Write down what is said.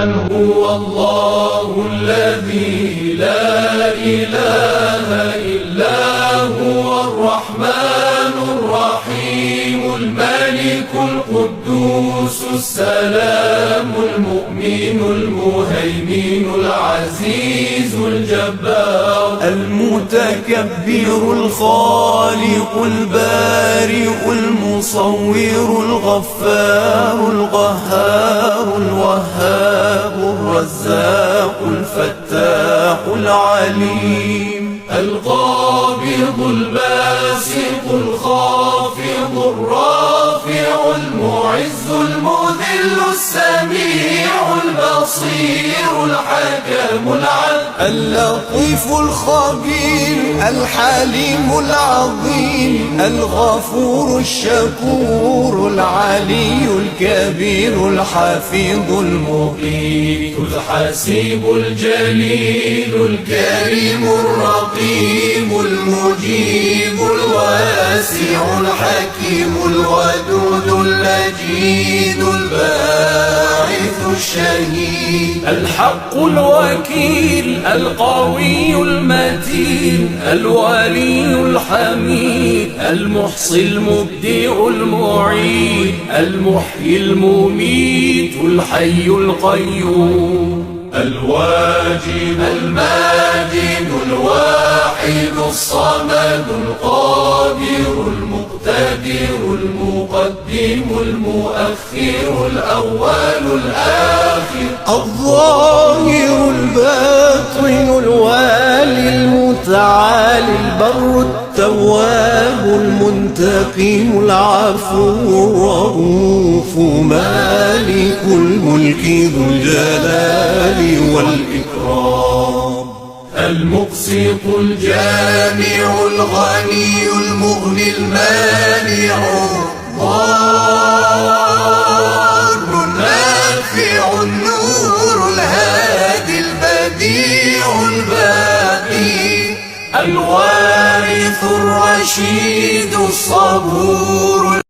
من هو الله الذي لا إله إلا هو الرحمن الرحيم الملك القدوس السلام المؤمن المهيمن العزيز الجبار المتكبر الخالق البارئ المصور الغفار القهار الوهاب الرزاق الفتاح العليم القابض الباسط الخافض الرافع المعز المذل السميع البصير الحكم العدل اللطيف الخبير الحليم العظيم الغفور الشكور العلي الكبير الحفيظ المقيت الحسيب الجليل الكريم الرقيب المجيب الواسع الحكيم الودود اللجيد الباعث الشهيد الحق الوكيل القوي المتين الولي الحميد المحصي المبدع المعيد المحيي المميت الحي القيوم الواجد الماجد الواحد الصمد القادر المقتدر المقدم المؤخر الأول الآخر الظاهر الباطن الوالي المتعالي البر التواب المنتقم العفو الرؤوف مالك الملك ذو الجلال والإكرام المقسط الجامع الغني المغني المانع الضار النافع النور الهادي البديع الباقي الوارث الرشيد الصبور